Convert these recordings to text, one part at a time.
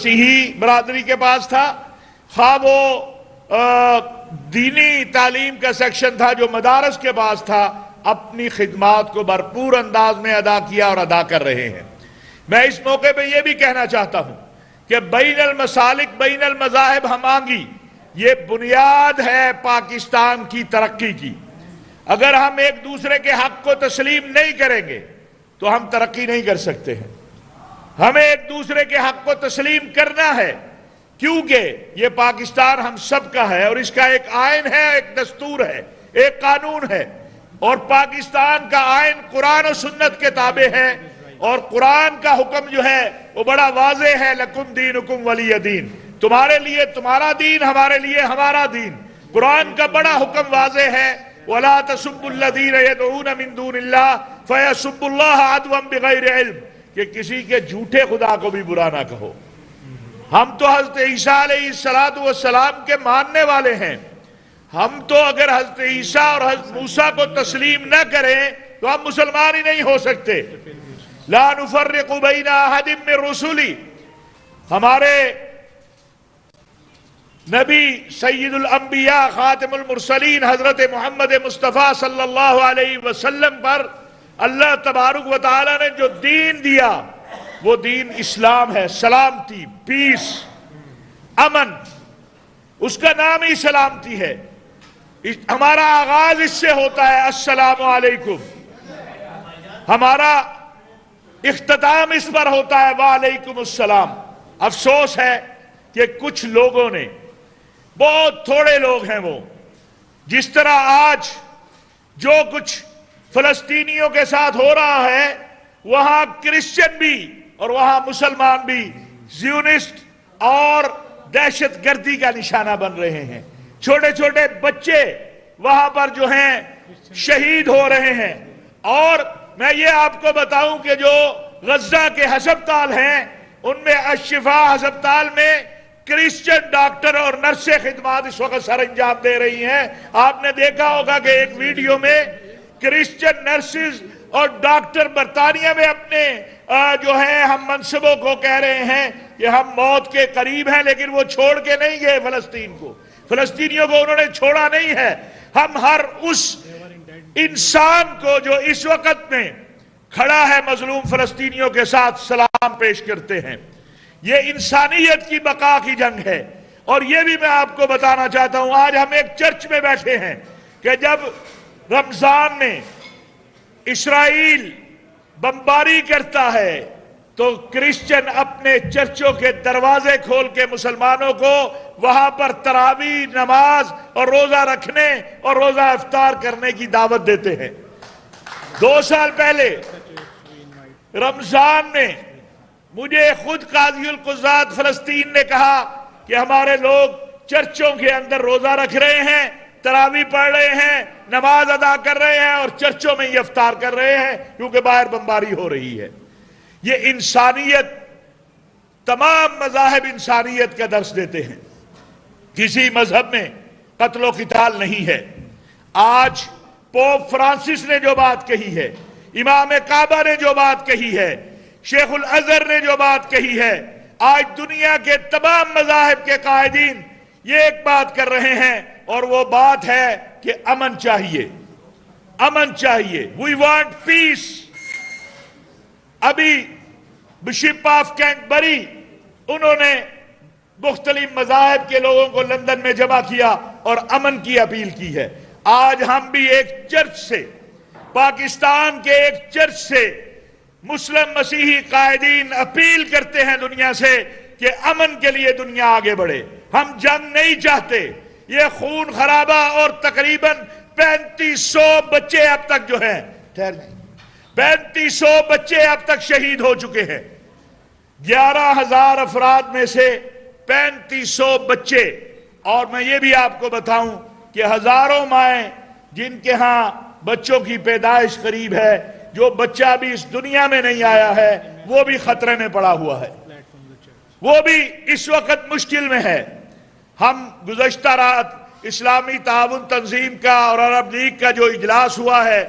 مسیحی برادری کے پاس تھا، خواہ وہ دینی تعلیم کا سیکشن تھا جو مدارس کے پاس تھا، اپنی خدمات کو بھرپور انداز میں ادا کیا اور ادا کر رہے ہیں۔ میں اس موقع پہ یہ بھی کہنا چاہتا ہوں کہ بین المسالک بین المذاہب ہم آہنگی یہ بنیاد ہے پاکستان کی ترقی کی۔ اگر ہم ایک دوسرے کے حق کو تسلیم نہیں کریں گے تو ہم ترقی نہیں کر سکتے ہیں۔ ہمیں ایک دوسرے کے حق کو تسلیم کرنا ہے، کیونکہ یہ پاکستان ہم سب کا ہے اور اس کا ایک آئین ہے، ایک دستور ہے، ایک قانون ہے، اور پاکستان کا آئین قرآن و سنت کے تابع ہے، اور قرآن کا حکم جو ہے وہ بڑا واضح ہے، لکم دینکم ولی دین، تمہارے لیے تمہارا دین، ہمارے لیے ہمارا دین۔ قرآن کا بڑا حکم واضح ہے، وَلَا تَسُبُّوا الَّذِينَ يَدْعُونَ مِن دُونِ اللَّهِ فَيَسُبُّوا اللَّهَ عَدْوًا بِغَيْرِ علم، کہ کسی کے جھوٹے خدا کو بھی برا نہ کہو۔ ہم تو حضرت عیسیٰ علیہ السلام کے ماننے والے ہیں، ہم تو اگر حضرت عیسیٰ اور حضرت موسیٰ کو تسلیم نہ کریں تو ہم مسلمان ہی نہیں ہو سکتے۔ لا نفرق بین احد من رسلی، ہمارے نبی سید الانبیاء خاتم المرسلین حضرت محمد مصطفیٰ صلی اللہ علیہ وسلم پر اللہ تبارک و تعالی نے جو دین دیا وہ دین اسلام ہے، سلامتی، پیس، امن، اس کا نام ہی سلامتی ہے۔ ہمارا آغاز اس سے ہوتا ہے السلام علیکم، ہمارا اختتام اس پر ہوتا ہے وعلیکم السلام۔ افسوس ہے کہ کچھ لوگوں نے، بہت تھوڑے لوگ ہیں وہ، جس طرح آج جو کچھ فلسطینیوں کے ساتھ ہو رہا ہے وہاں کرسچن بھی اور وہاں مسلمان بھی زیونسٹ اور دہشت گردی کا نشانہ بن رہے ہیں۔ چھوٹے چھوٹے بچے وہاں پر جو ہیں شہید ہو رہے ہیں، اور میں یہ آپ کو بتاؤں کہ جو غزہ کے ہسپتال ہیں ان میں الشفا ہسپتال میں کرسچن ڈاکٹر اور نرسیں خدمات اس وقت سر انجام دے رہی ہیں۔ آپ نے دیکھا ہوگا کہ ایک ویڈیو میں کرسچن نرسز اور ڈاکٹر برطانیہ میں اپنے جو ہیں ہم منصبوں کو کہہ رہے ہیں کہ ہم موت کے قریب ہیں، لیکن وہ چھوڑ کے نہیں گئے فلسطین کو، فلسطینیوں کو انہوں نے چھوڑا نہیں ہے۔ ہم ہر اس انسان کو جو اس وقت میں کھڑا ہے مظلوم فلسطینیوں کے ساتھ سلام پیش کرتے ہیں۔ یہ انسانیت کی بقا کی جنگ ہے۔ اور یہ بھی میں آپ کو بتانا چاہتا ہوں، آج ہم ایک چرچ میں بیٹھے ہیں کہ جب رمضان میں اسرائیل بمباری کرتا ہے تو کرسچن اپنے چرچوں کے دروازے کھول کے مسلمانوں کو وہاں پر تراویح نماز اور روزہ رکھنے اور روزہ افطار کرنے کی دعوت دیتے ہیں۔ 2 سال پہلے رمضان میں مجھے خود قاضی القضات فلسطین نے کہا کہ ہمارے لوگ چرچوں کے اندر روزہ رکھ رہے ہیں، تراویح پڑھ رہے ہیں، نماز ادا کر رہے ہیں اور چرچوں میں ہی افطار کر رہے ہیں کیونکہ باہر بمباری ہو رہی ہے۔ یہ انسانیت، تمام مذاہب انسانیت کا درس دیتے ہیں، کسی مذہب میں قتل و قتال نہیں ہے۔ آج پوپ فرانسس نے جو بات کہی ہے، امام کعبہ نے جو بات کہی ہے، شیخ الازہر نے جو بات کہی ہے، آج دنیا کے تمام مذاہب کے قائدین یہ ایک بات کر رہے ہیں، اور وہ بات ہے کہ امن چاہیے، امن چاہیے، وی وانٹ پیس۔ ابھی بشپ آف کینٹبری انہوں نے مختلف مذاہب کے لوگوں کو لندن میں جمع کیا اور امن کی اپیل کی ہے۔ آج ہم بھی ایک چرچ سے، پاکستان کے ایک چرچ سے مسلم مسیحی قائدین اپیل کرتے ہیں دنیا سے کہ امن کے لیے دنیا آگے بڑھے۔ ہم جنگ نہیں چاہتے، یہ خون خرابہ اور تقریباً 3500 بچے اب تک جو ہیں 3500 بچے اب تک شہید ہو چکے ہیں۔ 11,000 افراد میں سے 3500 بچے، اور میں یہ بھی آپ کو بتاؤں کہ ہزاروں مائیں جن کے ہاں بچوں کی پیدائش قریب ہے، جو بچہ بھی اس دنیا میں نہیں آیا ہے وہ بھی خطرے میں پڑا ہوا ہے، وہ بھی اس وقت مشکل میں ہے۔ ہم گزشتہ رات اسلامی تعاون تنظیم کا اور عرب لیگ کا جو اجلاس ہوا ہے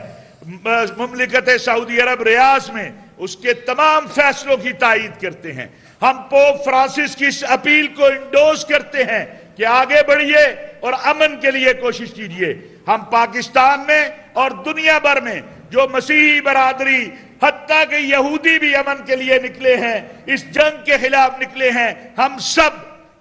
مملکت سعودی عرب ریاض میں، اس کے تمام فیصلوں کی تائید کرتے ہیں۔ ہم پوپ فرانسس کی اس اپیل کو انڈورس کرتے ہیں کہ آگے بڑھیے اور امن کے لیے کوشش کیجیے. ہم پاکستان میں اور دنیا بھر میں جو مسیحی برادری حتیٰ کہ یہودی بھی امن کے لیے نکلے ہیں, اس جنگ کے خلاف نکلے ہیں, ہم سب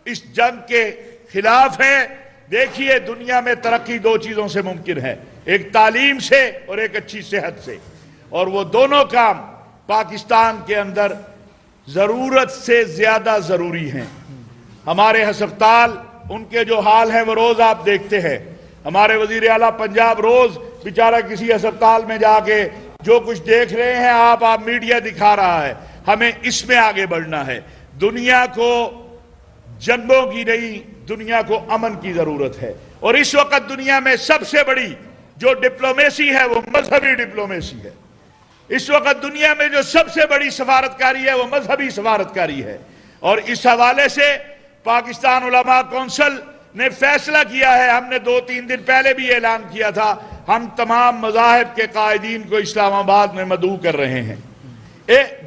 اس جنگ کے خلاف ہیں. دیکھیے دنیا میں ترقی دو چیزوں سے ممکن ہے, ایک تعلیم سے اور ایک اچھی صحت سے, اور وہ دونوں کام پاکستان کے اندر ضرورت سے زیادہ ضروری ہیں. ہمارے ہسپتال ان کے جو حال ہیں وہ روز آپ دیکھتے ہیں. ہمارے وزیر اعلیٰ پنجاب روز بیچارہ کسی ہسپتال میں جا کے جو کچھ دیکھ رہے ہیں آپ میڈیا دکھا رہا ہے. ہمیں اس میں آگے بڑھنا ہے. دنیا کو جنگوں کی نہیں, دنیا کو امن کی ضرورت ہے. اور اس وقت دنیا میں سب سے بڑی جو ڈپلومیسی ہے وہ مذہبی ڈپلومیسی ہے. اس وقت دنیا میں جو سب سے بڑی سفارتکاری ہے وہ مذہبی سفارتکاری ہے. اور اس حوالے سے پاکستان علماء کونسل نے فیصلہ کیا ہے, ہم نے 2-3 دن پہلے بھی اعلان کیا تھا, ہم تمام مذاہب کے قائدین کو اسلام آباد میں مدعو کر رہے ہیں.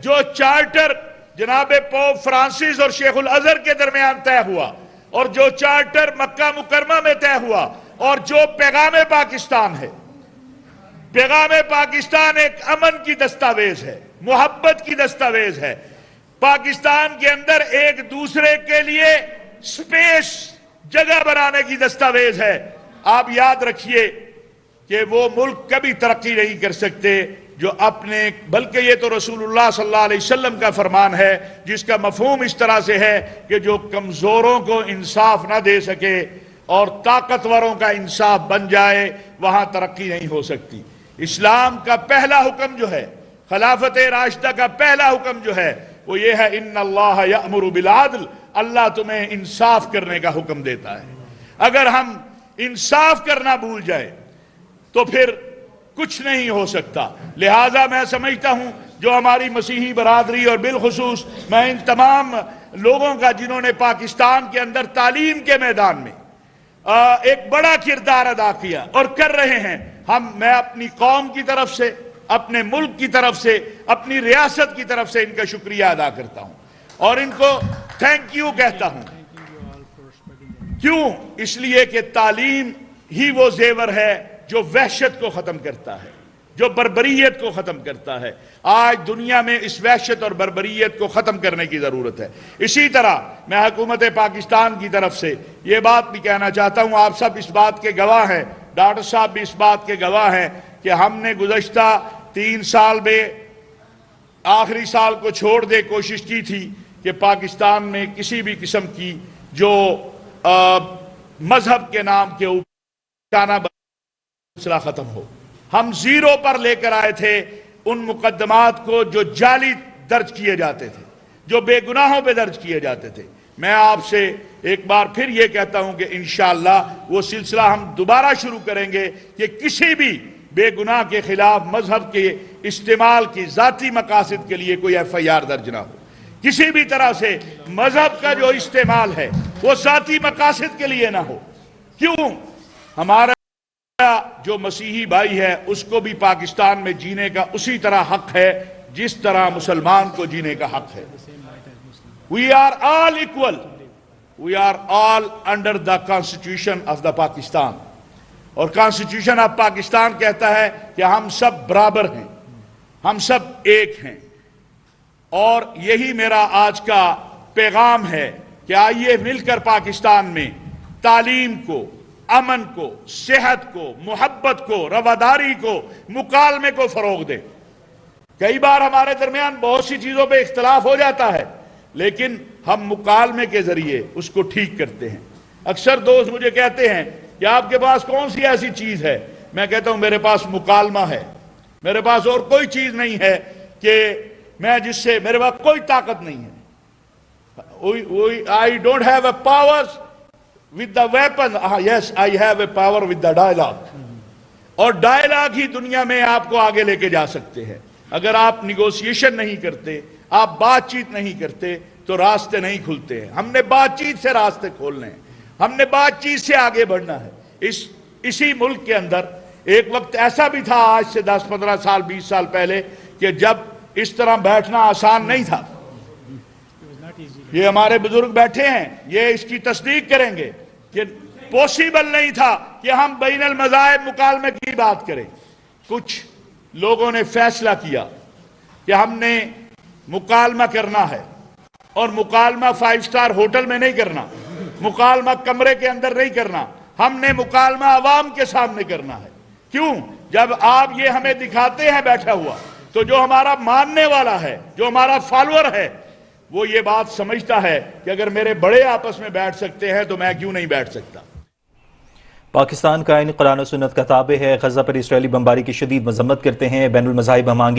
جو چارٹر جناب پوپ فرانسس اور شیخ الازہر کے درمیان طے ہوا, اور جو چارٹر مکہ مکرمہ میں طے ہوا, اور جو پیغام پاکستان ہے, پیغام پاکستان ایک امن کی دستاویز ہے, محبت کی دستاویز ہے. پاکستان کے اندر ایک دوسرے کے لیے سپیس, جگہ بنانے کی دستاویز ہے. آپ یاد رکھیے کہ وہ ملک کبھی ترقی نہیں کر سکتے جو اپنے, بلکہ یہ تو رسول اللہ صلی اللہ علیہ وسلم کا فرمان ہے جس کا مفہوم اس طرح سے ہے کہ جو کمزوروں کو انصاف نہ دے سکے اور طاقتوروں کا انصاف بن جائے, وہاں ترقی نہیں ہو سکتی. اسلام کا پہلا حکم جو ہے, خلافت راشدہ کا پہلا حکم جو ہے وہ یہ ہے, ان اللہ یأمر بالعدل, اللہ تمہیں انصاف کرنے کا حکم دیتا ہے. اگر ہم انصاف کرنا بھول جائے تو پھر کچھ نہیں ہو سکتا. لہٰذا میں سمجھتا ہوں جو ہماری مسیحی برادری اور بالخصوص میں ان تمام لوگوں کا جنہوں نے پاکستان کے اندر تعلیم کے میدان میں ایک بڑا کردار ادا کیا اور کر رہے ہیں, میں اپنی قوم کی طرف سے, اپنے ملک کی طرف سے, اپنی ریاست کی طرف سے ان کا شکریہ ادا کرتا ہوں اور ان کو تھینک یو کہتا ہوں. کیوں؟ اس لیے کہ تعلیم ہی وہ زیور ہے جو وحشت کو ختم کرتا ہے, جو بربریت کو ختم کرتا ہے. آج دنیا میں اس وحشت اور بربریت کو ختم کرنے کی ضرورت ہے. اسی طرح میں حکومت پاکستان کی طرف سے یہ بات بھی کہنا چاہتا ہوں, آپ سب اس بات کے گواہ ہیں, ڈاکٹر صاحب بھی اس بات کے گواہ ہیں کہ ہم نے گزشتہ 3 سال میں آخری سال کو چھوڑ دے کوشش کی تھی کہ پاکستان میں کسی بھی قسم کی جو مذہب کے نام کے اوپر سلسلہ ختم ہو. ہم زیرو پر لے کر آئے تھے ان مقدمات کو جو جعلی درج کیے جاتے تھے, جو بے گناہوں پہ درج کیے جاتے تھے. میں آپ سے ایک بار پھر یہ کہتا ہوں کہ انشاءاللہ وہ سلسلہ ہم دوبارہ شروع کریں گے کہ کسی بھی بے گناہ کے خلاف مذہب کے استعمال کی ذاتی مقاصد کے لیے کوئی FIR درج نہ ہو. کسی بھی طرح سے مذہب کا جو استعمال ہے وہ ذاتی مقاصد کے لیے نہ ہو. کیوں؟ ہمارا جو مسیحی بھائی ہے اس کو بھی پاکستان میں جینے کا اسی طرح حق ہے جس طرح مسلمان کو جینے کا حق ہے. We are all equal. We are all under the Constitution of the Pakistan. اور کانسٹیٹیوشن آف پاکستان کہتا ہے کہ ہم سب برابر ہیں, ہم سب ایک ہیں. اور یہی میرا آج کا پیغام ہے کہ آئیے مل کر پاکستان میں تعلیم کو, امن کو, صحت کو, محبت کو, رواداری کو, مکالمے کو فروغ دیں. کئی بار ہمارے درمیان بہت سی چیزوں پہ اختلاف ہو جاتا ہے لیکن ہم مکالمے کے ذریعے اس کو ٹھیک کرتے ہیں. اکثر دوست مجھے کہتے ہیں کہ آپ کے پاس کون سی ایسی چیز ہے؟ میں کہتا ہوں میرے پاس مکالمہ ہے, میرے پاس اور کوئی چیز نہیں ہے کہ میں جس سے, میرے پاس کوئی طاقت نہیں ہے. I don't have a power with the weapon. Yes, I have a power with the dialogue. اور ڈائلاگ ہی دنیا میں آپ کو آگے لے کے جا سکتے ہیں. اگر آپ نیگوسیشن نہیں کرتے, آپ بات چیت نہیں کرتے تو راستے نہیں کھلتے ہیں. ہم نے بات چیت سے راستے کھولنے ہیں, ہم نے بات چیت سے آگے بڑھنا ہے. اسی ملک کے اندر ایک وقت ایسا بھی تھا آج سے 10-15 سال 20 سال پہلے کہ جب اس طرح بیٹھنا آسان نہیں تھا. یہ ہمارے بزرگ بیٹھے ہیں، یہ اس کی تصدیق کریں گے کہ پوسیبل نہیں تھا کہ ہم بین المذاہب مکالمے کی بات کریں۔ کچھ لوگوں نے فیصلہ کیا کہ ہم نے مکالمہ کرنا ہے، اور مکالمہ 5 سٹار ہوٹل میں نہیں کرنا، مکالمہ کمرے کے اندر نہیں کرنا، ہم نے مکالمہ عوام کے سامنے کرنا ہے۔ کیوں؟ جب آپ یہ ہمیں دکھاتے ہیں بیٹھا ہوا، تو جو ہمارا ماننے والا ہے، جو ہمارا فالوور ہے، وہ یہ بات سمجھتا ہے کہ اگر میرے بڑے آپس میں بیٹھ سکتے ہیں تو میں کیوں نہیں بیٹھ سکتا۔ پاکستان کا آئین قرآن و سنت کا تابع ہے، غزہ پر اسرائیلی بمباری کی شدید مذمت کرتے ہیں۔ بین المذاہب ہمانگی